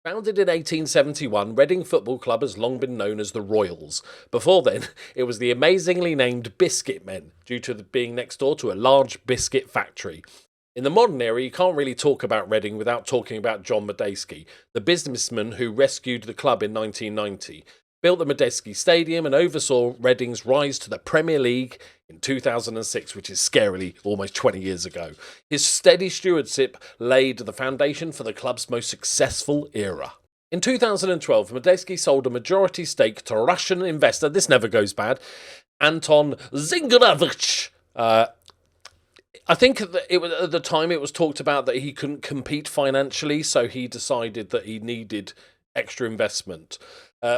Founded in 1871, Reading Football Club has long been known as the Royals. Before then, it was the amazingly named Biscuit Men, due to being next door to a large biscuit factory. In the modern era, you can't really talk about Reading without talking about John Medeski, the businessman who rescued the club in 1990, built the Medeski Stadium and oversaw Reading's rise to the Premier League in 2006, which is scarily almost 20 years ago. His steady stewardship laid the foundation for the club's most successful era. In 2012, Medeski sold a majority stake to Russian investor, this never goes bad, Anton Zinganovich. I think that at the time it was talked about that he couldn't compete financially, so he decided that he needed extra investment.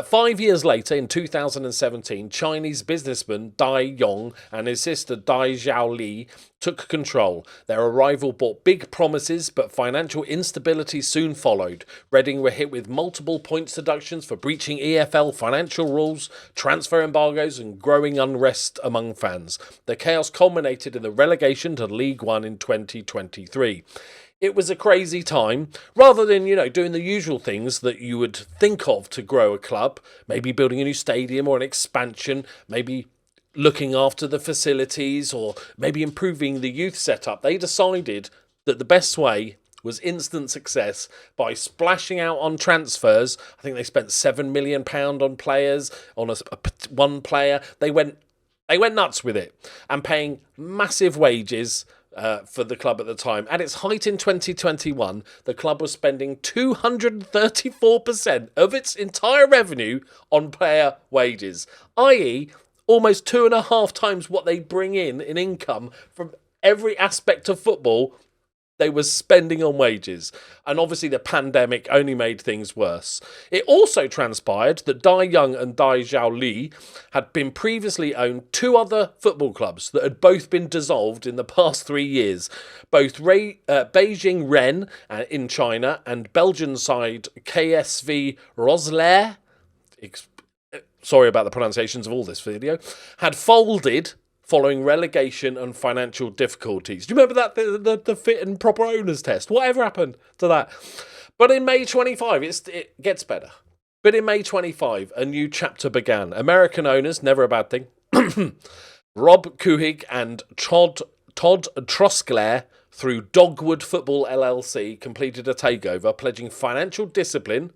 5 years later, in 2017, Chinese businessman Dai Yong and his sister Dai Xiaoli took control. Their arrival brought big promises, but financial instability soon followed. Reading were hit with multiple points deductions for breaching EFL financial rules, transfer embargoes, and growing unrest among fans. The chaos culminated in the relegation to League One in 2023. It was a crazy time. Rather than, doing the usual things that you would think of to grow a club, maybe building a new stadium or an expansion, maybe looking after the facilities, or maybe improving the youth setup, they decided that the best way was instant success by splashing out on transfers. I think they spent £7 million on players, on one player. They went nuts with it and paying massive wages for the club at the time. At its height in 2021, the club was spending 234% of its entire revenue on player wages, i.e. almost 2.5 times what they bring in income from every aspect of football. They were spending on wages, and obviously the pandemic only made things worse. It also transpired that Dai Young and Dai Xiaoli had been previously owned two other football clubs that had both been dissolved in the past 3 years. Both Beijing Ren in China and Belgian side KSV Roeselare, sorry about the pronunciations of all this video, had folded following relegation and financial difficulties. Do you remember that, the fit and proper owners test? Whatever happened to that? But in May 25, it gets better. But in May 25, a new chapter began. American owners, never a bad thing, Rob Kuhig and Todd Troskler, through Dogwood Football LLC, completed a takeover, pledging financial discipline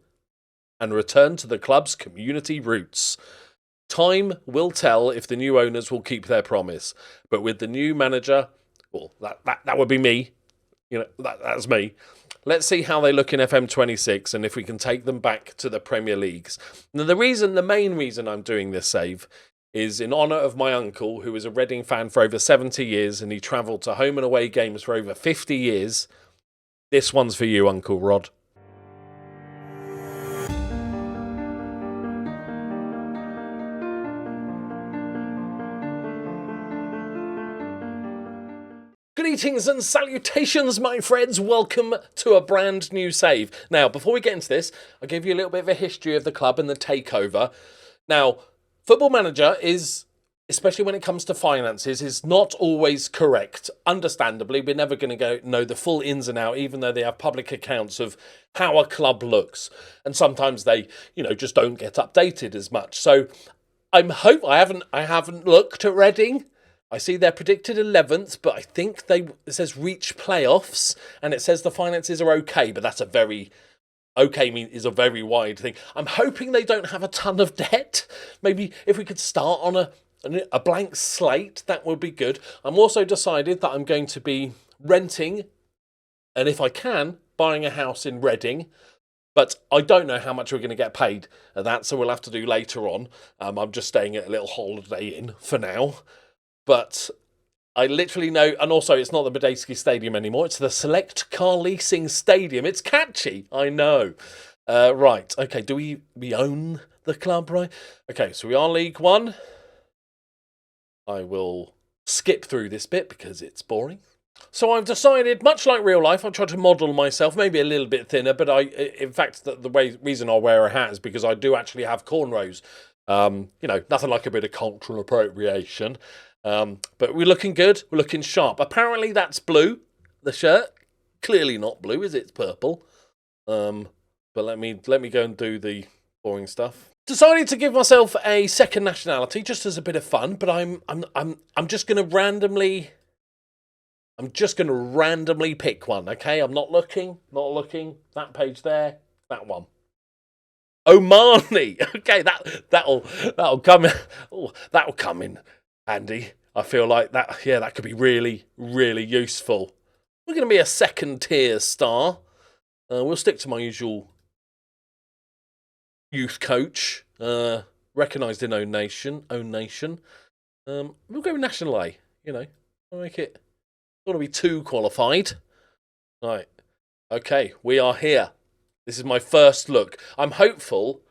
and return to the club's community roots. Time will tell if the new owners will keep their promise. But with the new manager, well, that would be me. That's me. Let's see how they look in FM26 and if we can take them back to the Premier Leagues. Now, the main reason I'm doing this save is in honour of my uncle, who was a Reading fan for over 70 years, and he travelled to home and away games for over 50 years. This one's for you, Uncle Rod. Greetings and salutations, my friends. Welcome to a brand new save. Now, before we get into this, I'll give you a little bit of a history of the club and the takeover. Now, Football Manager is, especially when it comes to finances, is not always correct. Understandably, we're never going to know the full ins and outs, even though they have public accounts of how a club looks. And sometimes they, just don't get updated as much. So I haven't looked at Reading. I see they're predicted 11th, but I think it says reach playoffs, and it says the finances are okay, but that's a very wide thing. I'm hoping they don't have a ton of debt. Maybe if we could start on a blank slate, that would be good. I'm also decided that I'm going to be renting, and if I can, buying a house in Reading. But I don't know how much we're going to get paid at that, so we'll have to do later on. I'm just staying at a little Holiday Inn for now. But I literally know, and also it's not the Medeski Stadium anymore, it's the Select Car Leasing Stadium. It's catchy, I know. Right, okay, do we own the club, right? Okay, so we are League One. I will skip through this bit because it's boring. So I've decided, much like real life, I'll try to model myself, maybe a little bit thinner, but in fact, the reason I wear a hat is because I do actually have cornrows. Nothing like a bit of cultural appropriation. But we're looking good. We're looking sharp. Apparently that's blue, the shirt. Clearly not blue, is it? It's purple. But let me go and do the boring stuff. Decided to give myself a second nationality just as a bit of fun, but I'm just gonna randomly pick one, okay? I'm not looking. That page there, that one. Omani. Okay, that'll come in. Oh, that'll come in handy. I feel like that. Yeah, that could be really, really useful. We're going to be a second tier star. We'll stick to my usual youth coach, recognised in own nation. We'll go with national A. You know, I'll make it. Don't want to be too qualified. Right. Okay, we are here. This is my first look. I'm hopeful.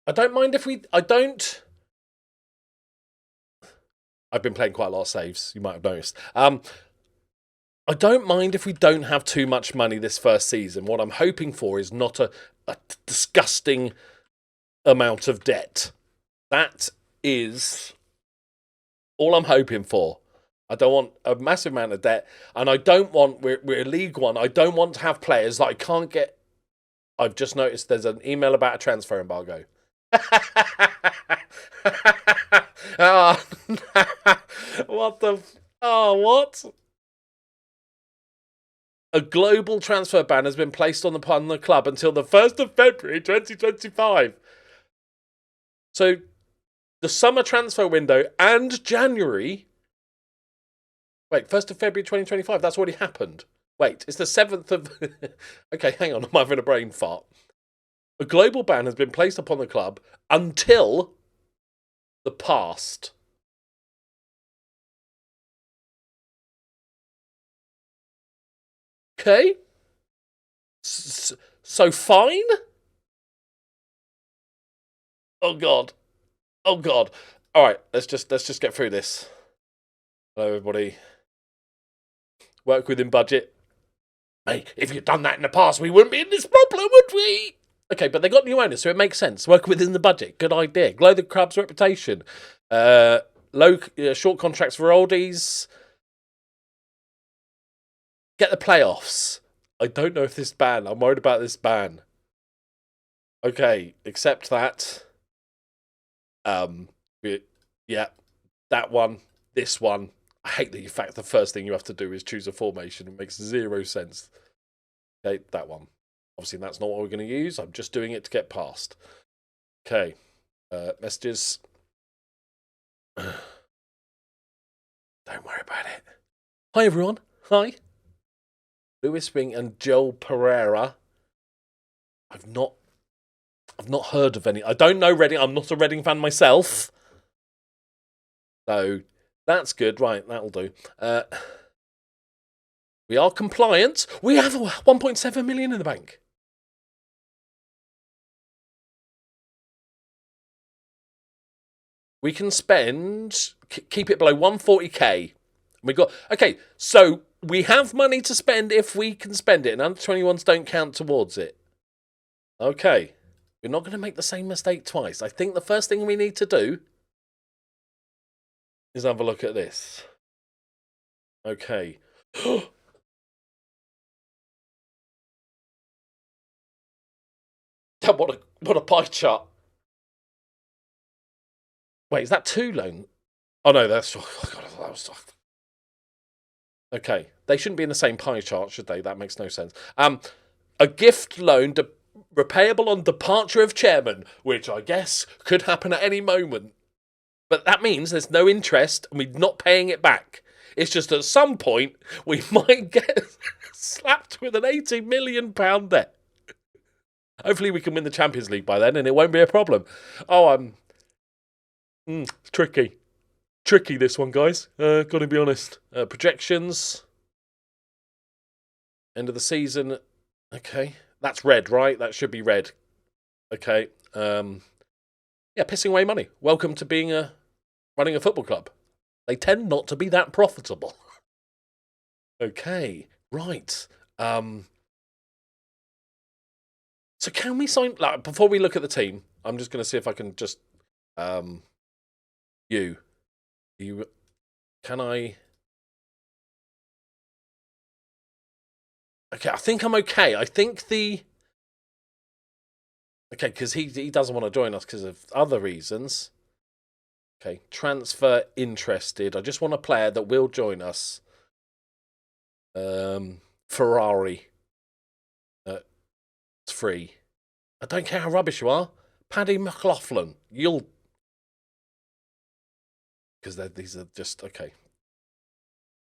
I don't mind if we... I've been playing quite a lot of saves, you might have noticed. I don't mind if we don't have too much money this first season. What I'm hoping for is not a disgusting amount of debt. That is all I'm hoping for. I don't want a massive amount of debt, and I don't want... We're League One. I don't want to have players that I can't get... I've just noticed there's an email about a transfer embargo. Oh, what the... Oh, what? A global transfer ban has been placed on the club until the 1st of February 2025. So, the summer transfer window and January... Wait, 1st of February 2025, that's already happened. Wait, it's the 7th of... Okay, hang on, I'm having a brain fart. A global ban has been placed upon the club until the past. Okay? So fine? Oh God. Oh God. Alright, let's just get through this. Hello everybody. Work within budget. Hey, if you'd done that in the past, we wouldn't be in this problem, would we? Okay, but they got new owners, so it makes sense. Work within the budget. Good idea. Grow the club's reputation. Short contracts for oldies. Get the playoffs. I don't know if this ban. I'm worried about this ban. Okay, accept that. Yeah, that one. This one. I hate the fact the first thing you have to do is choose a formation. It makes zero sense. Okay, that one. Obviously, that's not what we're going to use. I'm just doing it to get past. Okay. Messages. Don't worry about it. Hi, everyone. Hi. Lewis Wing and Joel Pereira. I've not heard of any. I don't know Reading. I'm not a Reading fan myself. So, that's good. Right, that'll do. We are compliant. We have 1.7 million in the bank. We can spend, keep it below 140k. We got, okay, so we have money to spend if we can spend it, and under 21s don't count towards it. Okay, we're not going to make the same mistake twice. I think the first thing we need to do is have a look at this. Okay. What a pie chart. Wait, is that 2 loan? Oh no, that's... Oh God, that was... Okay, they shouldn't be in the same pie chart, should they? That makes no sense. A gift loan repayable on departure of chairman, which I guess could happen at any moment. But that means there's no interest and we're not paying it back. It's just at some point we might get slapped with an £80 million debt. Hopefully we can win the Champions League by then and it won't be a problem. Oh, tricky. Tricky, this one, guys. Gotta be honest. Projections. End of the season. Okay. That's red, right? That should be red. Okay. Yeah, pissing away money. Welcome to being running a football club. They tend not to be that profitable. Okay. Right. So can we sign... Like, before we look at the team, I'm just going to see if I can just... You... Can I... Okay, I think I'm okay. I think the Okay, because he doesn't want to join us because of other reasons. Okay, transfer interested. I just want a player that will join us. Ferrari. It's free. I don't care how rubbish you are. Paddy McLaughlin. You'll... Because these are just... Okay.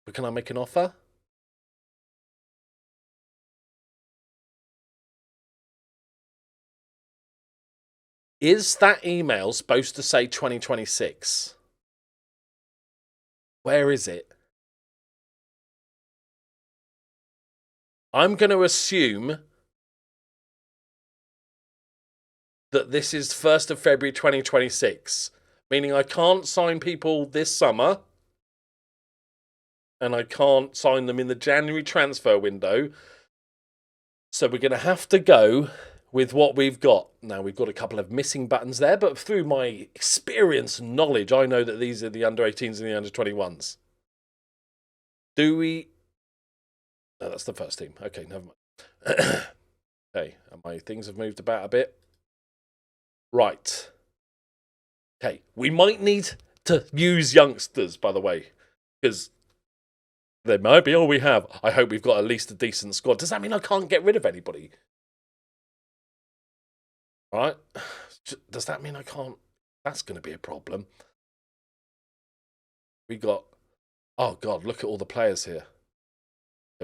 But can I make an offer? Is that email supposed to say 2026? Where is it? I'm going to assume that this is 1st of February 2026, meaning I can't sign people this summer and I can't sign them in the January transfer window. So we're going to have to go with what we've got. Now, we've got a couple of missing buttons there, but through my experience and knowledge, I know that these are the under-18s and the under-21s. Do we... No, that's the first team. Okay, never mind. Okay, and my things have moved about a bit. Right. Okay, we might need to use youngsters, by the way, because they might be all we have. I hope we've got at least a decent squad. Does that mean I can't get rid of anybody? All right. Does that mean I can't? That's going to be a problem. We got... Oh, God, look at all the players here.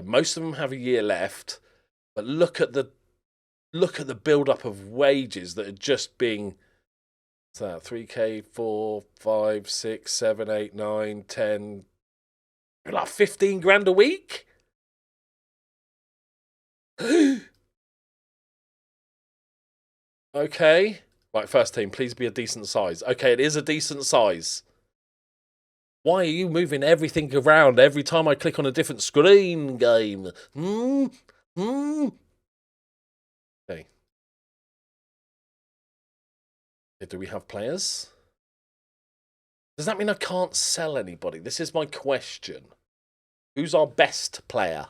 Most of them have a year left, but look at the build-up of wages that are just being... So 3K, 4, 5, 6, 7, 8, 9, 10... Like 15 grand a week? Okay. Right, first team, please be a decent size. Okay, it is a decent size. Why are you moving everything around every time I click on a different screen, game? Okay. Do we have players? Does that mean I can't sell anybody? This is my question. Who's our best player?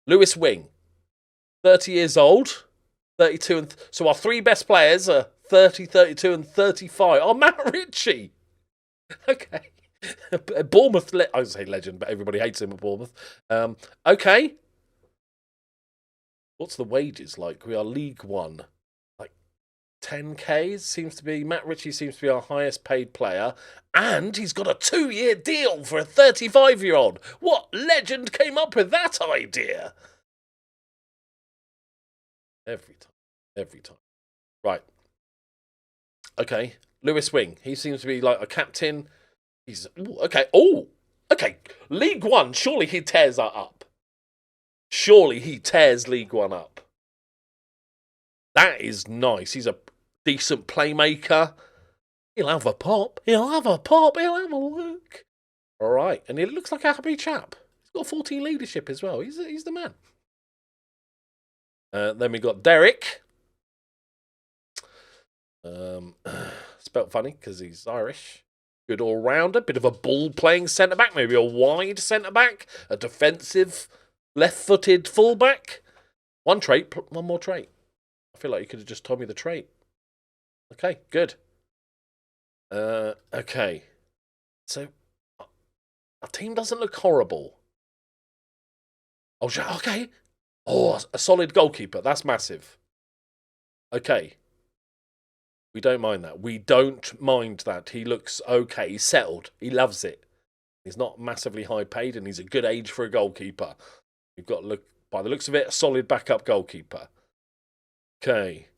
Lewis Wing. 30 years old. 32 and... So our three best players are 30, 32 and 35. Oh, Matt Ritchie. Okay. Bournemouth... I would say legend, but everybody hates him at Bournemouth. Okay. What's the wages like? We are League One. 10K seems to be... Matt Ritchie seems to be our highest paid player. And he's got a 2-year deal for a 35-year-old. What legend came up with that idea? Every time. Right. Okay. Lewis Wing. He seems to be like a captain. He's... Ooh, okay. Oh! Okay. League One. Surely he tears that up. Surely he tears League One up. That is nice. He's a decent playmaker. He'll have a pop. He'll have a look. All right. And he looks like a happy chap. He's got 14 leadership as well. He's the man. Then we got Derek. Spelt funny because he's Irish. Good all-rounder. Bit of a ball-playing centre-back. Maybe a wide centre-back. A defensive left-footed full-back. One more trait. I feel like you could have just told me the trait. Okay, good. Okay. So, our team doesn't look horrible. Oh, okay. Oh, a solid goalkeeper. That's massive. Okay. We don't mind that. We don't mind that. He looks okay. He's settled. He loves it. He's not massively high paid, and he's a good age for a goalkeeper. We've got, by the looks of it, a solid backup goalkeeper. Okay.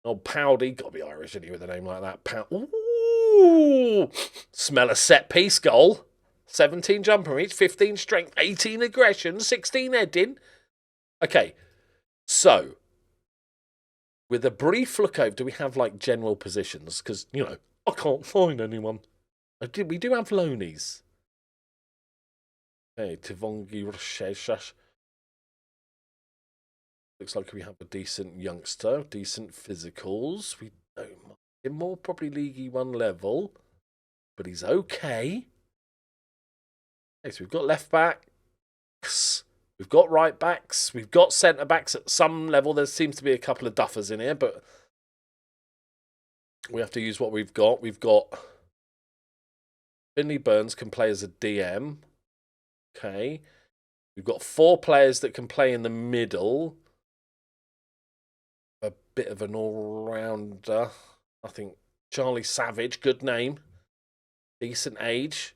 Oh, Powdy. Got to be Irish, isn't he, with a name like that? Ooh! Smell a set-piece goal. 17 jumper reach, 15 strength, 18 aggression, 16 heading. Okay. So, with a brief look over, do we have, general positions? Because, I can't find anyone. We do have Lonies. Okay, Tivongi Rosheshash. Looks like we have a decent youngster, decent physicals. We don't mind him more, probably League 1 level, but he's okay. Okay, so we've got left backs. We've got right backs. We've got centre backs at some level. There seems to be a couple of duffers in here, but we have to use what we've got. We've got Finley Burns can play as a DM. Okay. We've got 4 players that can play in the middle. A bit of an all-rounder. I think Charlie Savage, good name. Decent age.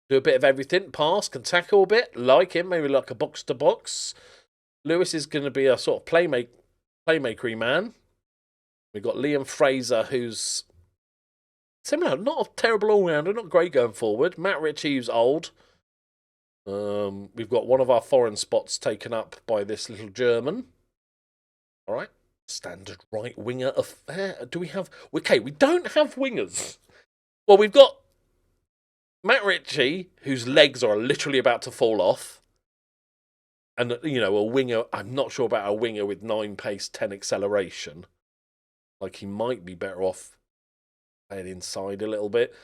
Do a bit of everything. Pass, can tackle a bit. Like him, maybe like a box-to-box. Lewis is going to be a sort of playmakery man. We've got Liam Fraser, who's similar. Not a terrible all-rounder, not great going forward. Matt Ritchie, who's old. We've got one of our foreign spots taken up by this little German. All right. Standard right winger affair. Do we have... Okay, we don't have wingers. Well, we've got Matt Ritchie, whose legs are literally about to fall off. And, you know, a winger... I'm not sure about a winger with 9 pace, 10 acceleration. Like, he might be better off playing inside a little bit.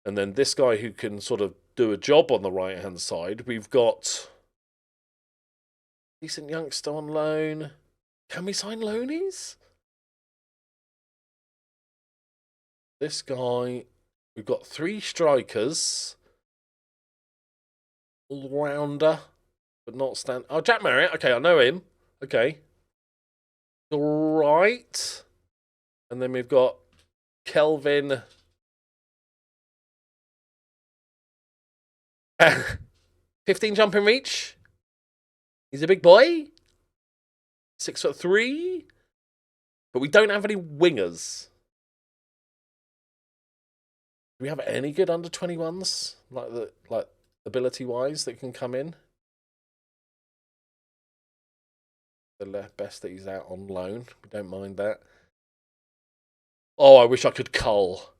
And then this guy who can sort of do a job on the right-hand side. We've got decent youngster on loan. Can we sign loanies? This guy, we've got 3 strikers. All-rounder, but not stand. Oh, Jack Marriott. Okay, I know him. Okay. All right. And then we've got Kelvin. 15 jumping reach. He's a big boy. 6'3". But we don't have any wingers. Do we have any good under 21s? Like ability wise that can come in? The best that he's out on loan. We don't mind that. Oh, I wish I could cull.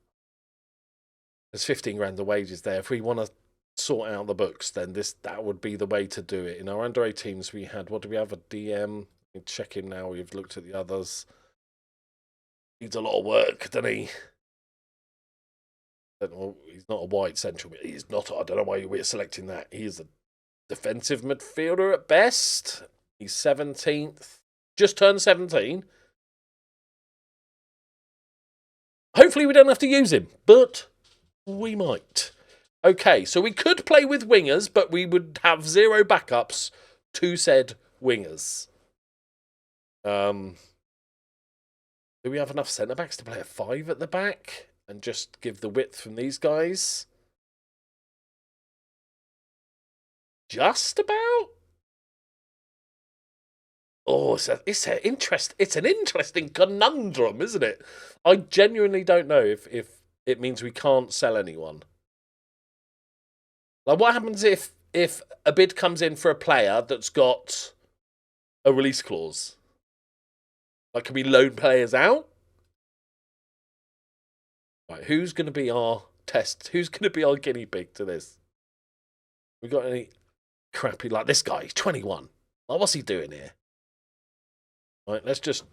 There's 15 grand of wages there. If we want to sort out the books, then that would be the way to do it. In our under 18s, we had, what do we have? A DM. Check him now. We've looked at the others. Needs a lot of work, doesn't he? He's not a wide central. He's not. I don't know why we're selecting that. He's a defensive midfielder at best. He's 17th. Just turned 17. Hopefully we don't have to use him, but we might. Okay, so we could play with wingers, but we would have 0 backups to said wingers. Do we have enough centre-backs to play a 5 at the back and just give the width from these guys? Just about? Oh, it's an interesting conundrum, isn't it? I genuinely don't know if it means we can't sell anyone. Like, what happens if a bid comes in for a player that's got a release clause? Like, can we loan players out? Right, who's going to be our test? Who's going to be our guinea pig to this? We got any crappy, like this guy, 21. Like, what's he doing here? Right, let's just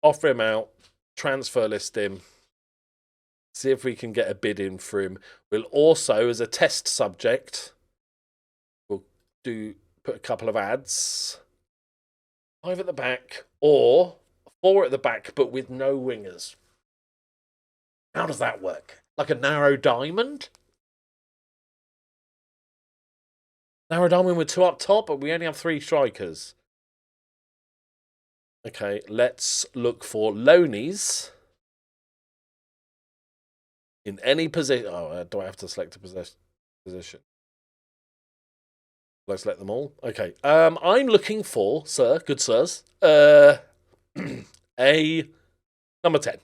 offer him out, transfer list him, see if we can get a bid in for him. We'll also, as a test subject, we'll put a couple of ads. 5 at the back, or 4 at the back, but with no wingers. How does that work? Like a narrow diamond? Narrow diamond with 2 up top, but we only have 3 strikers. Okay, let's look for loanies. In any position. Oh, do I have to select a position? Let's select them all. Okay. I'm looking for, sir, good sirs, a number 10.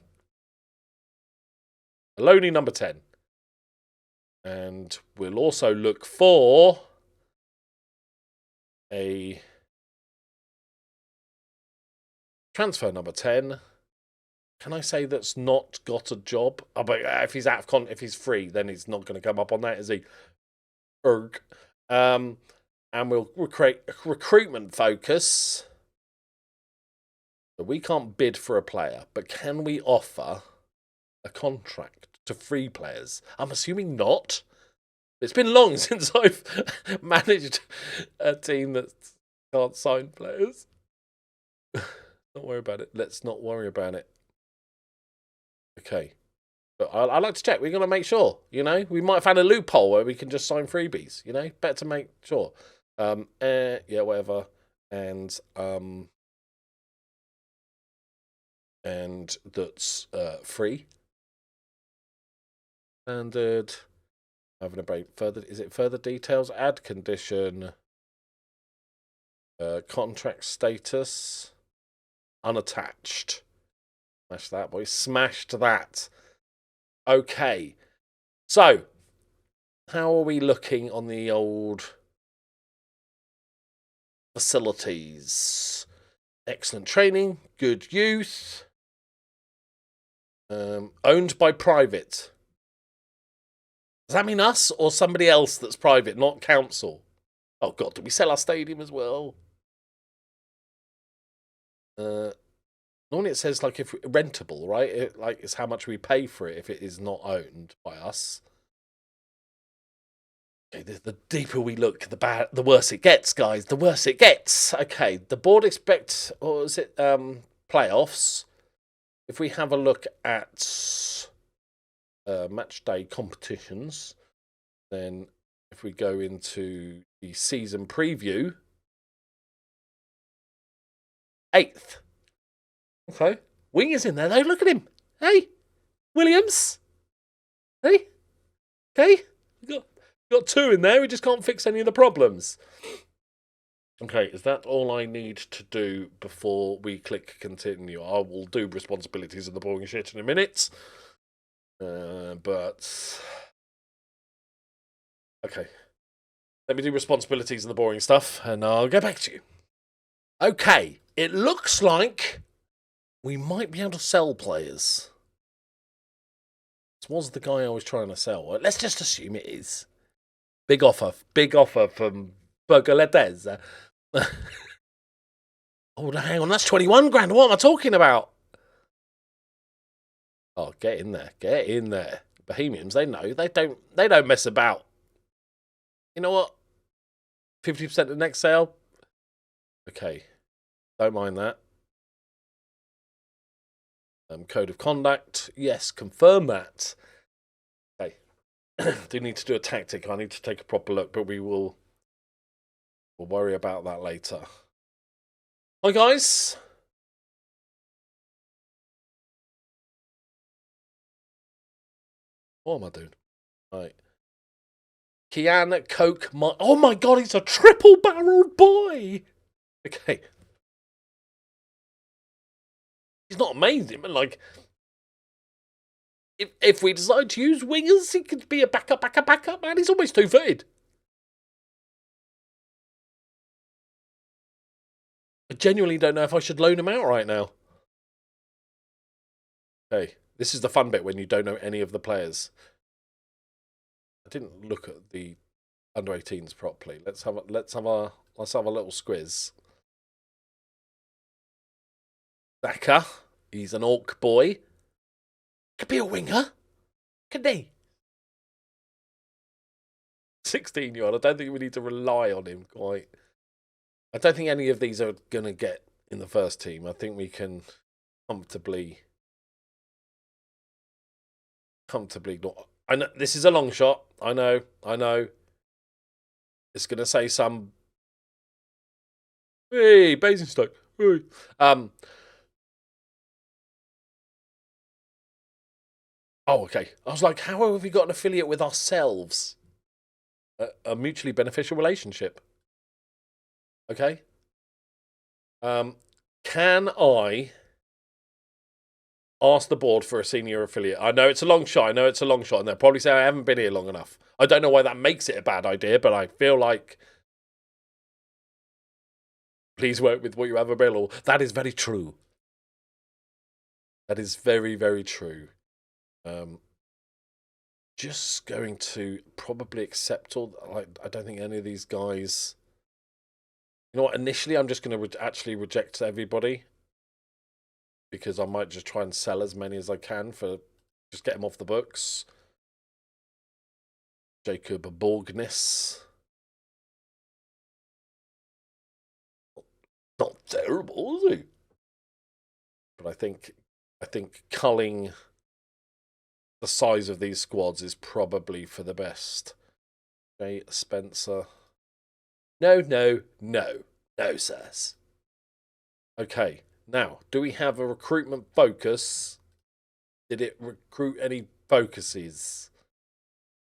A loanee number 10. And we'll also look for a transfer number 10. Can I say that's not got a job? Oh, but if he's out of if he's free, then he's not going to come up on that, is he? Erg. And we'll create a recruitment focus. So we can't bid for a player, but can we offer a contract to free players? I'm assuming not. It's been long since I've managed a team that can't sign players. Don't worry about it. Let's not worry about it. Okay. But I like to check. We're going to make sure, you know. We might have found a loophole where we can just sign freebies, you know. Better to make sure. Yeah, whatever. And that's free. Standard. Having a break. Further, is it further details? Add condition. Contract status. Unattached. Smash that, boy. Smashed that. Okay. So, how are we looking on the old facilities? Excellent training. Good youth. Owned by private. Does that mean us or somebody else that's private, not council? Oh, God, did we sell our stadium as well? Normally it says, like, if rentable, right? It's how much we pay for it if it is not owned by us. Okay, the deeper we look, the worse it gets, guys. The worse it gets. Okay, the board expect, or is it playoffs? If we have a look at match day competitions, then if we go into the season preview, 8th. Okay, Wing is in there though. Look at him. Hey, Williams. Hey, okay, got 2 in there. We just can't fix any of the problems. Okay, is that all I need to do before we click continue? I will do responsibilities of the boring shit in a minute. But okay, let me do responsibilities and the boring stuff, and I'll get back to you. Okay, it looks like we might be able to sell players. This was the guy I was trying to sell. Let's just assume it is. Big offer from Bergoletes. Oh, hang on, that's 21 grand. What am I talking about? Oh, get in there. Get in there. Bohemians, they know. They don't mess about. You know what? 50% of the next sale? Okay. Don't mind that. Code of conduct. Yes, confirm that. Okay. Do need to do a tactic. I need to take a proper look, but we'll worry about that later. Hi, guys. What am I doing? Right. Kian Coke. Oh my God, he's a triple-barreled boy. Okay. He's not amazing, but like, if we decide to use wingers, he could be a backup, man. He's almost 2-footed. I genuinely don't know if I should loan him out right now. Okay, this is the fun bit when you don't know any of the players. I didn't look at the under 18s properly. Let's have a little squiz. Saka, he's an orc boy. Could be a winger, could he? 16-year-old. I don't think we need to rely on him quite. I don't think any of these are going to get in the first team. I think we can comfortably not. I know this is a long shot. I know. It's going to say some. Hey, Basingstoke. Hey. Oh, okay. I was like, how have we got an affiliate with ourselves? A mutually beneficial relationship. Okay. Can I ask the board for a senior affiliate? I know it's a long shot. And they'll probably say I haven't been here long enough. I don't know why that makes it a bad idea, but I feel like please work with what you have available. That is very true. That is very, very true. Just going to probably accept all. I don't think any of these guys. You know what? Initially, I'm just going to actually reject everybody because I might just try and sell as many as I can for just get them off the books. Jacob Borgness. Not terrible, is he? But I think culling the size of these squads is probably for the best. Jay Spencer. No, sirs. Okay, now, do we have a recruitment focus? Did it recruit any focuses?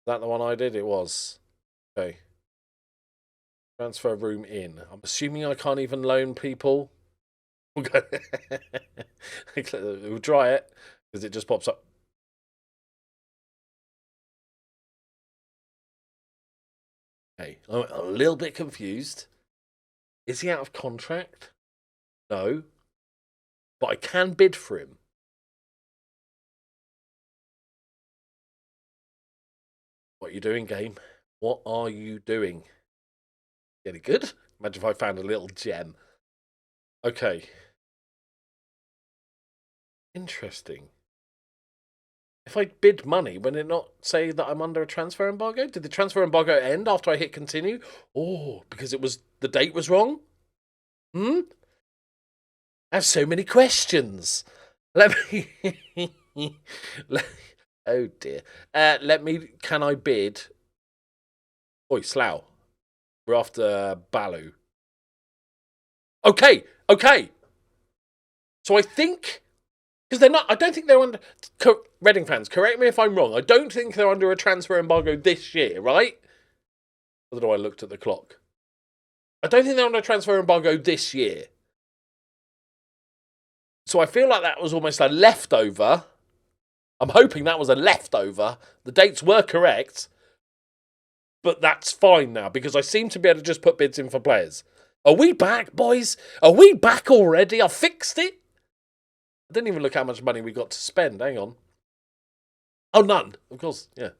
Is that the one I did? It was. Okay. Transfer room in. I'm assuming I can't even loan people. We'll try it, because it just pops up. Okay, I'm a little bit confused. Is he out of contract? No. But I can bid for him. What are you doing, game? What are you doing? Any good? Imagine if I found a little gem. Okay. Interesting. If I bid money, would it not say that I'm under a transfer embargo? Did the transfer embargo end after I hit continue? Oh, because the date was wrong? I have so many questions. Let me... oh dear. Can I bid? Oi, Slough. We're after Balu. Okay. So I think, because I don't think they're under, Reading fans, correct me if I'm wrong, I don't think they're under a transfer embargo this year, right? I don't know, I looked at the clock. I don't think they're under a transfer embargo this year. So I feel like that was almost a leftover. I'm hoping that was a leftover. The dates were correct. But that's fine now, because I seem to be able to just put bids in for players. Are we back, boys? Are we back already? I fixed it. I didn't even look how much money we got to spend. Hang on. Oh, none. Of course. Yeah.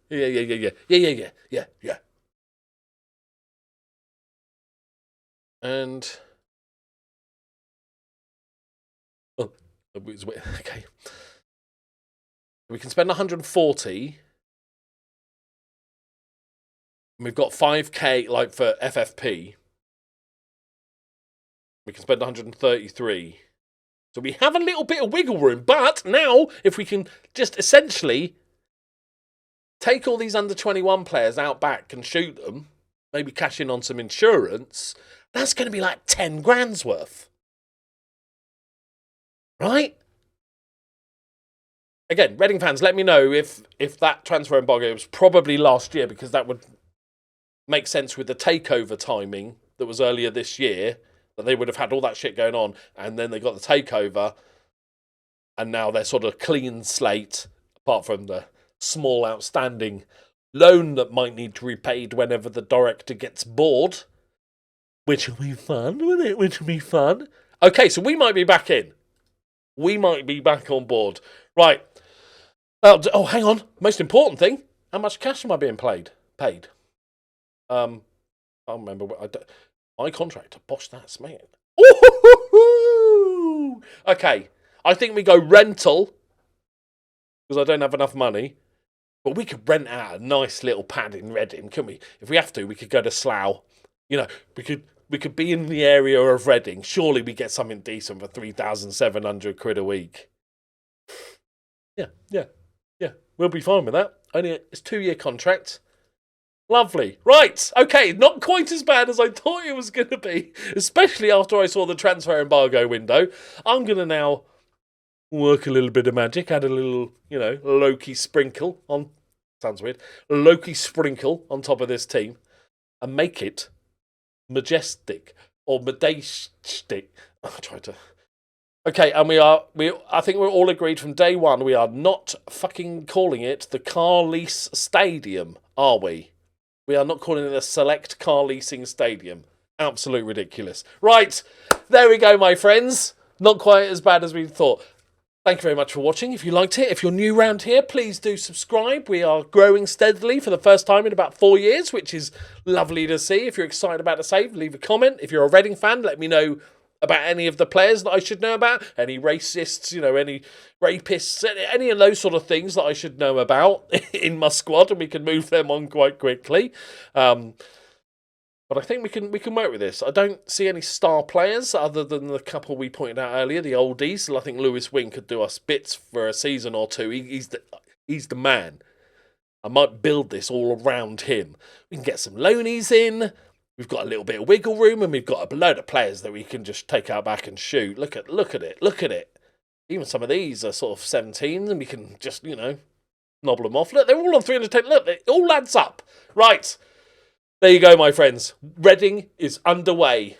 And... oh, okay. We can spend 140. We've got 5k, like, for FFP. We can spend 133. So we have a little bit of wiggle room. But now, if we can just essentially take all these under-21 players out back and shoot them, maybe cash in on some insurance, that's going to be like 10 grand's worth. Right? Again, Reading fans, let me know if that transfer embargo was probably last year, because that would make sense with the takeover timing that was earlier this year, that they would have had all that shit going on, and then they got the takeover, and now they're sort of clean slate, apart from the small outstanding loan that might need to be repaid whenever the director gets bored. Which will be fun, won't it? Which will be fun. Okay, so we might be back in. We might be back on board. Right. Oh, hang on. Most important thing. How much cash am I being paid? I don't remember. My contract. Bosh, that's mate. Okay. I think we go rental, because I don't have enough money. But we could rent out a nice little pad in Reading, couldn't we? If we have to, we could go to Slough. You know, we could be in the area of Reading. Surely we get something decent for 3,700 quid a week. Yeah. We'll be fine with that. Only it's 2-year contract. Lovely. Right. Okay. Not quite as bad as I thought it was going to be, especially after I saw the transfer embargo window. I'm going to now work a little bit of magic, add a little, Loki sprinkle on. Sounds weird. Loki sprinkle on top of this team, and make it majestic or majestic. I tried to. Okay, and I think we're all agreed from day one, we are not fucking calling it the car lease stadium, are we? We are not calling it a select car leasing stadium. Absolute ridiculous. Right, there we go, my friends. Not quite as bad as we thought. Thank you very much for watching. If you liked it, if you're new around here, please do subscribe. We are growing steadily for the first time in about 4 years, which is lovely to see. If you're excited about the save, leave a comment. If you're a Reading fan, let me know about any of the players that I should know about, any racists, any rapists, any of those sort of things that I should know about in my squad, and we can move them on quite quickly. But I think we can work with this. I don't see any star players other than the couple we pointed out earlier, the oldies. So I think Lewis Wing could do us bits for a season or two. He's the man. I might build this all around him. We can get some loanies in. We've got a little bit of wiggle room, and we've got a load of players that we can just take out back and shoot. Look at it. Even some of these are sort of 17s, and we can just, nobble them off. Look, they're all on 310. Look, it all adds up. Right. There you go, my friends. Reading is underway.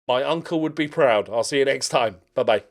My uncle would be proud. I'll see you next time. Bye-bye.